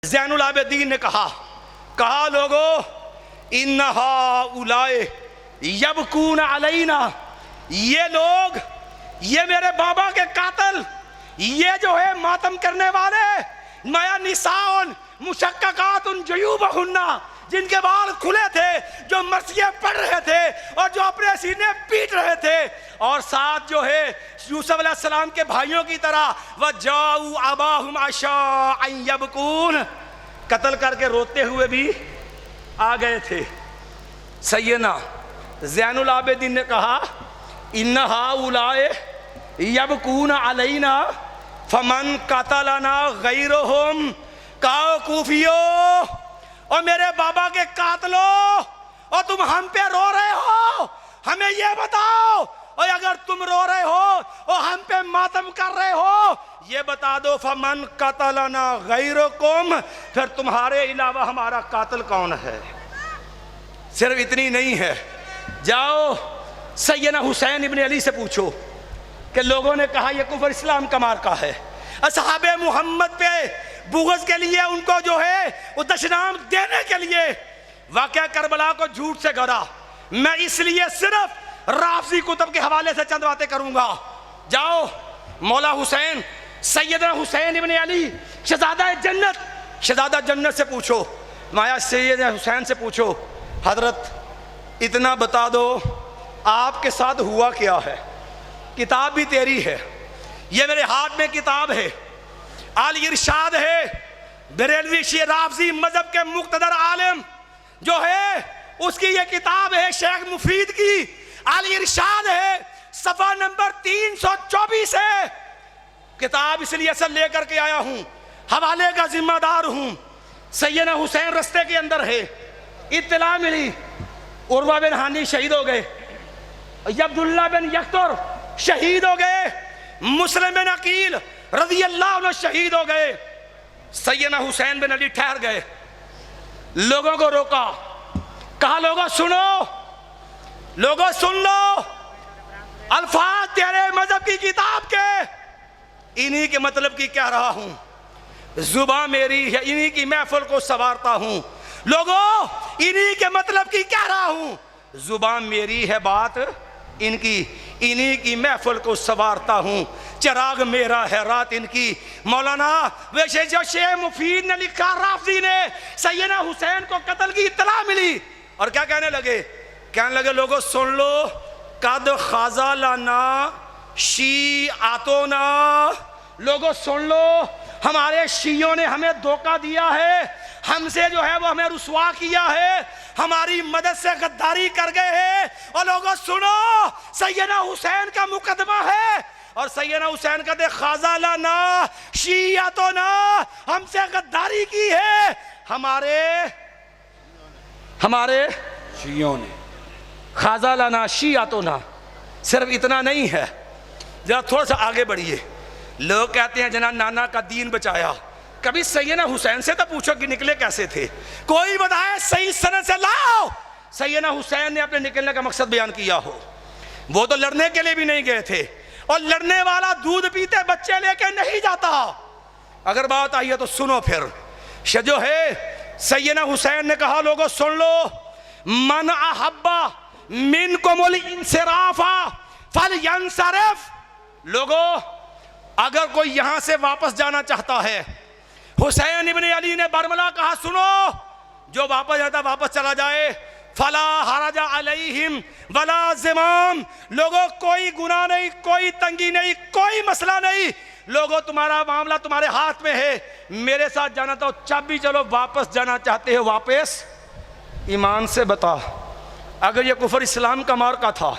زین العابدین نے کہا لوگو انہا اولائے یبکون علینا، یہ لوگ، یہ میرے بابا کے قاتل، یہ جو ہے ماتم کرنے والے، مایا نساؤن مشققات جیوبہن، جن کے بال کھلے تھے، جو مرثیے پڑھ رہے تھے اور جو اپنے سینے پیٹ رہے تھے، اور ساتھ جو ہے یوسف علیہ السلام کے بھائیوں کی طرح وَجَاءُوا أَبَاهُمْ عَشَاءً يَبْكُونَ، قتل کر کے روتے ہوئے بھی آ گئے تھے۔ سیدنا زین العابدین نے کہا اِنَّ هَؤُلَاءِ يَبْكُونَ عَلَيْنَا فَمَنْ قَتَلَنَا غَيْرُهُمْ، کہو کوفیو اور میرے بابا کے قاتلوں، اور تم ہم پہ رو رہے ہو، ہمیں یہ بتاؤ، اور اگر تم رو رہے ہو اور ہم پہ ماتم کر رہے ہو، یہ بتا دو فَمَنْ قَتَلَنَا غَيْرُكُمْ، پھر تمہارے علاوہ ہمارا قاتل کون ہے؟ صرف اتنی نہیں ہے، جاؤ سیدنا حسین ابن علی سے پوچھو کہ لوگوں نے کہا یہ کفر اسلام کا مارکہ ہے، اصحاب محمد پہ بغض کے لیے ان کو جو ہے وہ دشنام دینے کے لیے واقعہ کربلا کو جھوٹ سے گھڑا۔ میں اس لیے صرف رافضی کتب کے حوالے سے چند باتیں کروں گا۔ جاؤ مولا حسین، سیدنا حسین ابن علی شہزادہ جنت سے پوچھو، مایا سیدنا حسین سے پوچھو، حضرت اتنا بتا دو آپ کے ساتھ ہوا کیا ہے؟ کتاب بھی تیری ہے، یہ میرے ہاتھ میں کتاب ہے، الارشاد ہے، بریلوی شیعہ رافضی مذہب کے مقتدر عالم جو ہے اس کی یہ کتاب ہے، شیخ مفید کی الارشاد ہے، صفحہ نمبر 324 ہے۔ کتاب اس لیے اصل لے کر کے آیا ہوں، حوالے کا ذمہ دار ہوں۔ سیدنا حسین رستے کے اندر ہے، اطلاع ملی عروہ بن ہانی شہید ہو گئے، عبداللہ بن یکتر شہید ہو گئے، مسلم بن عقیل رضی اللہ عنہ شہید ہو گئے۔ سیدنا حسین بن علی ٹھہر گئے، لوگوں کو روکا، کہا لوگوں سنو، لوگوں سن لو، الفاظ تیرے مذہب کی کتاب کے انہی کے مطلب کی کہہ رہا ہوں، زبان میری ہے، انہی کی محفل کو سوارتا ہوں، لوگوں انہی کے مطلب کی کہہ رہا ہوں، زبان میری ہے، بات ان کی، انہی کی محفل کو سوارتا ہوں، چراغ میرا ہے، رات ان کی۔ مولانا ویسے جو شیخ مفید نے لکھا، رافضی نے سیدنا حسین کو قتل کی اطلاع ملی اور کیا کہنے لگے لوگوں سن لو، قد خاضا لنا شیعتنا، لوگوں سن لو، ہمارے شیعوں نے ہمیں دھوکہ دیا ہے، ہم سے جو ہے وہ ہمیں رسوا کیا ہے، ہماری مدد سے غداری کر گئے ہیں، اور لوگوں سنو سیدنا حسین کا مقدمہ ہے، اور سیدنا حسین کہتے خاضا لنا شیعتنا، ہم سے غداری کی ہے ہمارے شیعوں نے، خاضا لنا شیعتنا۔ صرف اتنا نہیں ہے، ذرا تھوڑا سا آگے بڑھیے۔ لوگ کہتے ہیں جناب نانا کا دین بچایا، کبھی سیدنا حسین سے تو پوچھو کہ نکلے کیسے تھے، کوئی بتائے صحیح سند سے لاؤ سیدنا حسین نے اپنے نکلنے کا مقصد بیان کیا ہو۔ وہ تو لڑنے کے لیے بھی نہیں گئے تھے، اور لڑنے والا دودھ پیتے بچے لے کے نہیں جاتا۔ اگر بات آئی ہے تو سنو پھر، جو ہے سیدنا حسین نے کہا لوگوں سن لو، من احبا منکم الانصراف فلینصرف، لوگوں اگر کوئی یہاں سے واپس جانا چاہتا ہے، حسین ابن علی نے برملا کہا سنو، جو واپس جاتا واپس چلا جائے، فلا حرج علیہم ولا ذمام، لوگوں کوئی گناہ نہیں، کوئی تنگی نہیں، کوئی مسئلہ نہیں، لوگوں تمہارا معاملہ تمہارے ہاتھ میں ہے، میرے ساتھ جانا تو بھی چلو، واپس جانا چاہتے ہو واپس ایمان سے بتا۔ اگر یہ کفر اسلام کا مارکہ تھا،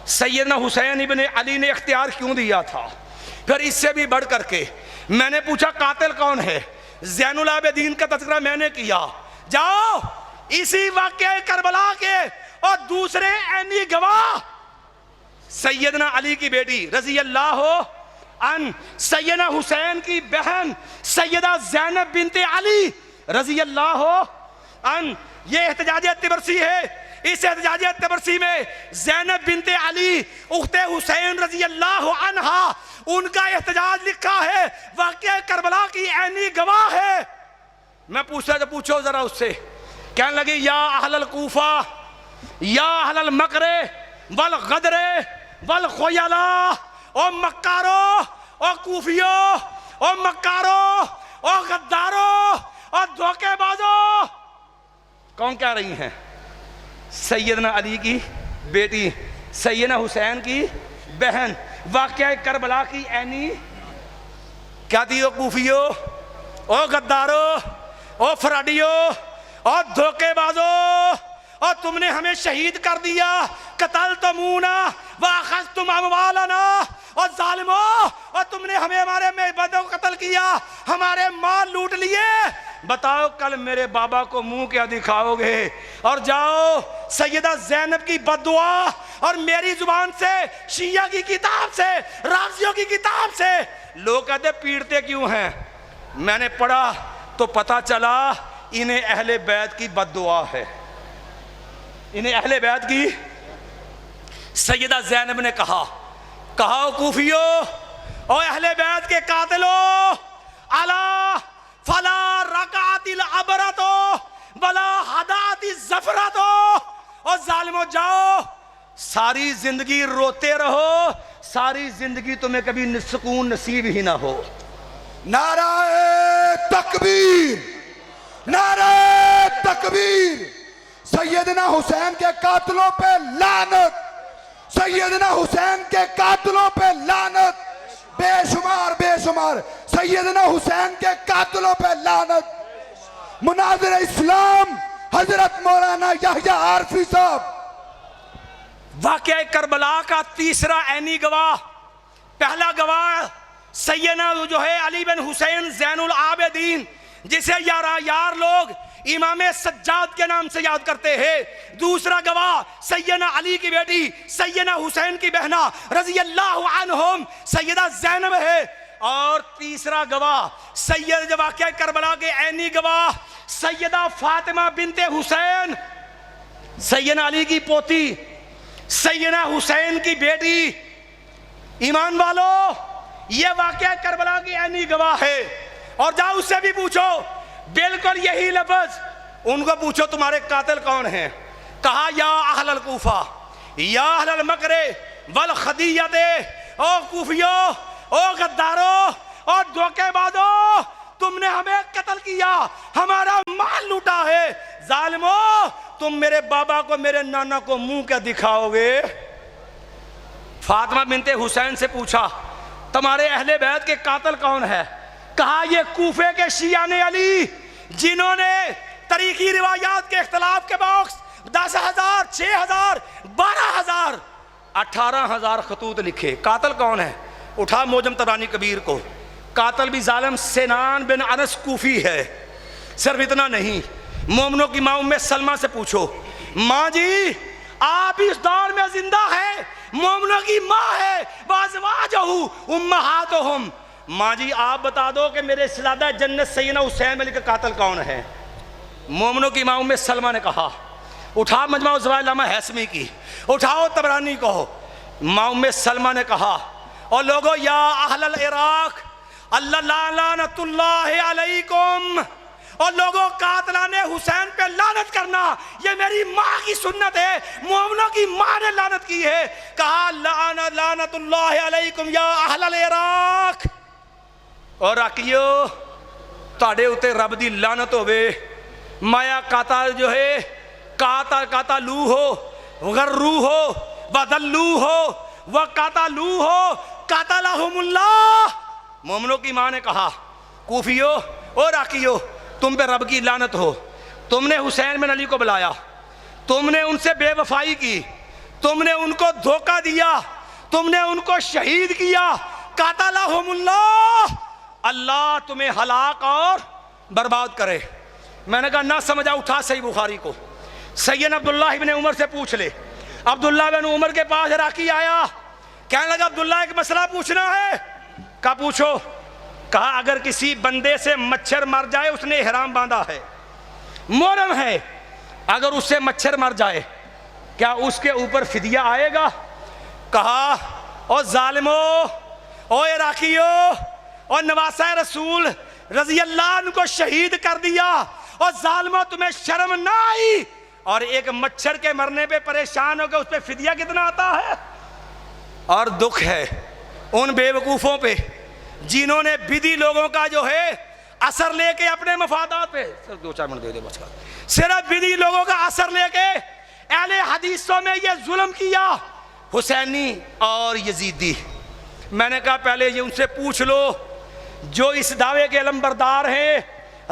سیدنا حسین ابن علی نے اختیار کیوں دیا تھا؟ پھر اس سے بھی بڑھ کر کے میں نے پوچھا قاتل کون ہے؟ زین العابدین کا تذکرہ میں نے کیا، جاؤ اسی واقعہ کربلا کے اور دوسرے عینی گواہ سیدنا علی کی بیٹی رضی اللہ عنہ، سیدنا حسین کی بہن سیدہ زینب بنت علی رضی اللہ عنہ، یہ احتجاج طبرسی ہے، اس احتجاج طبرسی میں زینب بنت علی اخت حسین رضی اللہ عنہا ان کا احتجاج لکھا ہے، واقعہ کربلا کی عینی گواہ ہے۔ میں پوچھتا تو پوچھو ذرا اس سے. کہنے لگی یا اہل الکوفہ یا اہل المکر والغدر والخیلاء، او مکارو، او کوفیو، او مکارو، او غدارو، او دھوکے بازو. کون کہہ رہی ہیں؟ سیدنا علی کی بیٹی، سیدنا حسین کی بہن، واقعہ کربلا کی عینی. کیا تھی؟ او کوفیو، او غدارو، او فراڈیو، او دھوکے بازو، اور تم نے ہمیں شہید کر دیا. قتلتمونا واخذتم اموالنا، اور ظالمو، اور تم نے ہمیں ہمارے معبدوں کو قتل کیا، ہمارے مال لوٹ لیے. بتاؤ کل میرے بابا کو منہ کیا دکھاؤ گے؟ اور جاؤ سیدہ زینب کی بد دعا اور میری زبان سے، شیعہ کی کتاب سے، رافضیوں کی کتاب سے. لوگ کہتے پیٹتے کیوں ہیں؟ میں نے پڑھا تو پتہ چلا انہیں اہل بیت کی بد دعا ہے. انہیں اہل بیت کی. سیدہ زینب نے کہا کوفیو، او اہل بیت کے قاتلو، الا فلا رکعت العبرت ولا ہدات الزفرت. اور ظالمو جاؤ، ساری زندگی روتے رہو، ساری زندگی تمہیں کبھی سکون نصیب ہی نہ ہو. نعرہ تکبیر، نعرہ تکبیر. سیدنا حسین کے قاتلوں پہ لعنت، سیدنا حسین کے قاتلوں پہ لعنت، بے شمار بے شمار سیدنا حسین کے قاتلوں پہ لعنت. مناظر اسلام حضرت مولانا یحییٰ عارفی صاحب. واقعہ کربلا کا تیسرا عینی گواہ. پہلا گواہ سیدنا جو ہے علی بن حسین زین العابدین، جسے یار لوگ امام سجاد کے نام سے یاد کرتے ہیں. دوسرا گواہ سیدنا علی کی بیٹی سیدنا حسین کی بہنہ رضی اللہ عنہم سیدہ زینب ہے. اور تیسرا گواہ سید واقعہ کربلا کے عینی گواہ سیدہ فاطمہ بنت حسین، سیدنا علی کی پوتی، سیدنا حسین کی بیٹی. ایمان والو، یہ واقعہ کربلا کی عینی گواہ ہے. اور جاؤ اس سے بھی پوچھو، بالکل یہی لفظ ان کو پوچھو تمہارے قاتل کون ہیں. کہا یا اہل الکوفہ یا اہل المکر والخدیۃ، او کوفیو، او غدارو، اور دھوکے بازو، تم نے ہمیں قتل کیا، ہمارا مال لوٹا ہے. ظالمو، تم میرے بابا کو، میرے نانا کو منہ کیا دکھاؤ گے؟ فاطمہ بنت حسین سے پوچھا تمہارے اہل بیت کے قاتل کون ہے؟ کہا یہ کوفے کے شیعان علی، جنہوں نے تاریخی روایات کے اختلاف کے باعث 10,000 6,000 12,000 18,000 خطوط لکھے. قاتل کون ہے؟ اٹھا موجم طبرانی کبیر کو. قاتل بھی ظالم سنان بن انس کوفی ہے. صرف اتنا نہیں، مومنوں کی ماں ام سلمہ سے پوچھو، ماں جی آپ اس دور میں زندہ ہے، مومنوں کی ماں ہے، وازواجہ امہاتہم. ماں جی آپ بتا دو کہ میرے سلادہ جنت سیدنا حسین علی کا قاتل کون ہے؟ مومنوں کی ماں ام سلمہ نے کہا. اٹھا مجمع الزوائد علامہ حیثمی کی، اٹھاؤ طبرانی کو. ماں ام سلمہ نے کہا اور لوگو یا اہل العراق اللہ لعنت اللہ علیکم، اور لوگوں قاتلان حسین پہ لعنت کرنا یہ میری ماں کی سنت ہے، مومنوں کی ماں نے لعنت کی ہے. کہا لعنت اللہ علیکم یا اہل العراق. اور راکیو تاڑے اتے رب دی لعنت ہوئے. مایا کاتا جو ہے قاتلو ہو، غرو ہو، وذلو ہو، وقاتلو ہو، قاتلہم اللہ. مومنوں کی ماں نے کہا کوفیو اور راکیو تم پہ رب کی لعنت ہو، تم نے حسین بن علی کو بلایا، تم نے ان سے بے وفائی کی، تم نے ان کو دھوکہ دیا، تم نے ان کو شہید کیا. قاتلہم اللہ، اللہ تمہیں ہلاک اور برباد کرے. میں نے کہا نہ سمجھا، اٹھا صحیح بخاری کو، سیدنا عبداللہ بن عمر سے پوچھ لے. عبداللہ بن عمر کے پاس عراقی آیا، کہنے لگا عبداللہ ایک مسئلہ پوچھنا ہے. کہا پوچھو. کہا اگر کسی بندے سے مچھر مر جائے، اس نے احرام باندھا ہے، محرم ہے، اگر اس سے مچھر مر جائے کیا اس کے اوپر فدیہ آئے گا؟ کہا او ظالمو، او عراقیو، اور نواسہ رسول، رضی اللہ عنہ کو شہید کر دیا، اور ظالموں تمہیں شرم نہ آئی، اور ایک مچھر کے مرنے پہ پریشان ہو کے اس پہ فدیہ کتنا آتا ہے۔ اور دکھ ہے ان بے وقوفوں پہ جنہوں نے بدی لوگوں کا جو ہے اثر لے کے اپنے مفادات پہ، صرف 2-4 منٹ دے دے بس، صرف بدی لوگوں کا اثر لے کے اہل حدیثوں میں یہ ظلم کیا، حسینی اور یزیدی۔ میں نے کہا پہلے یہ ان سے پوچھ لو جو اس دعوے کے علمبردار ہیں،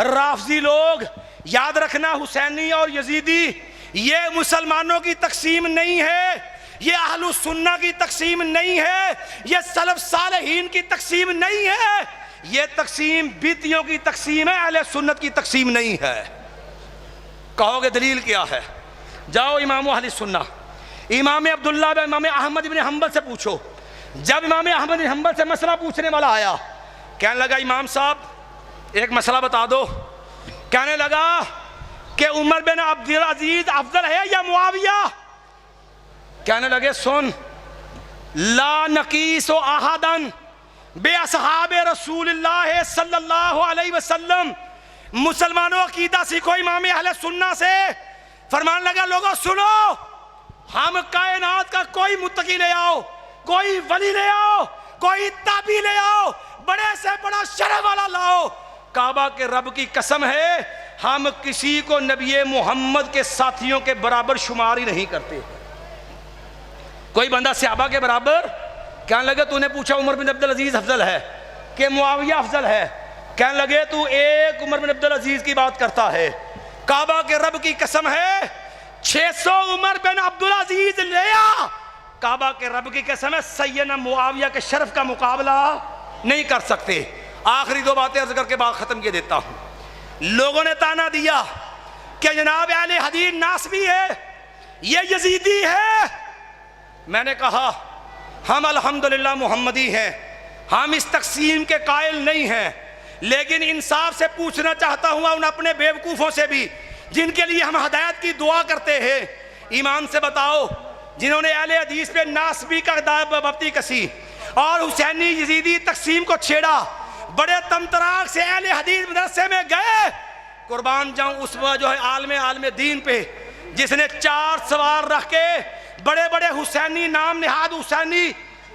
رافضی لوگ، یاد رکھنا حسینی اور یزیدی یہ مسلمانوں کی تقسیم نہیں ہے، یہ اہل السنہ کی تقسیم نہیں ہے، یہ سلف صالحین کی تقسیم نہیں ہے، یہ تقسیم بدعتیوں کی تقسیم ہے، اہل سنت کی تقسیم نہیں ہے۔ کہو گے دلیل کیا ہے؟ جاؤ امام اہل سنہ امام عبداللہ بن امام احمد بن حنبل سے پوچھو۔ جب امام احمد بن حنبل سے مسئلہ پوچھنے والا آیا، کہنے لگا امام صاحب ایک مسئلہ بتا دو، کہنے لگا کہ عمر بن عبدالعزیز افضل ہے یا معاویہ؟ کہنے لگے سن، لا نقیس احدا باصحاب رسول اللہ صلی اللہ علیہ وسلم۔ مسلمانوں عقیدہ سیکھو امام اہل سنہ سے۔ فرمان لگا لوگوں سنو، ہم کائنات کا کوئی متقی لے آؤ، کوئی ولی لے آؤ، کوئی تابعی لے آؤ، بڑے سے بڑا شرف والا لاؤ، کعبہ کے رب کی قسم ہے ہم کسی کو نبی محمد کے ساتھیوں کے برابر شمار ہی نہیں کرتے۔ کوئی بندہ صحابہ کے برابر، کہنے لگے تو نے پوچھا عمر بن عبدالعزیز افضل ہے کہ معاویہ افضل ہے؟ کہنے لگے تو ایک عمر بن عبدالعزیز کی بات کرتا ہے، کعبہ کے رب کی قسم ہے 600 عمر بن عبدالعزیز لیا، کعبہ کے رب کی قسم ہے سیدنا معاویہ کے شرف کا مقابلہ نہیں کر سکتے۔ آخری 2 باتیں عرض کر کے بات ختم کیے دیتا ہوں۔ لوگوں نے تانا دیا کہ جناب اہل حدیث ناسبی ہے، یہ یزیدی ہے۔ میں نے کہا ہم الحمدللہ محمدی ہیں، ہم اس تقسیم کے قائل نہیں ہیں، لیکن انصاف سے پوچھنا چاہتا ہوں ان اپنے بیوقوفوں سے بھی جن کے لیے ہم ہدایت کی دعا کرتے ہیں، ایمان سے بتاؤ جنہوں نے اہل حدیث پہ ناسبی کا بپتی کسی اور حسینی یزیدی تقسیم کو چھیڑا، بڑے تمتراک سے اہل حدیث مدرسے میں گئے، قربان جاؤں اس جو ہے عالم دین پہ جس نے 4 سوار رکھ کے بڑے بڑے حسینی نام نہاد حسینی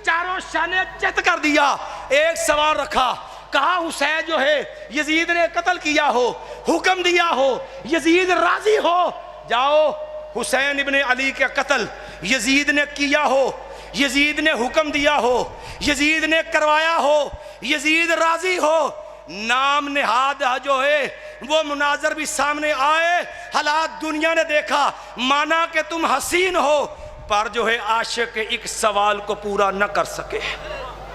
چاروں شانے چت کر دیا، ایک سوار رکھا، کہا حسین جو ہے یزید نے قتل کیا ہو، حکم دیا ہو، یزید راضی ہو، جاؤ حسین ابن علی کا قتل یزید نے کیا ہو، یزید نے حکم دیا ہو، یزید نے کروایا ہو، یزید راضی ہو، نام نہاد جو ہے وہ مناظر بھی سامنے آئے، حالات دنیا نے دیکھا، مانا کہ تم حسین ہو، پر جو ہے عاشق ایک سوال کو پورا نہ کر سکے۔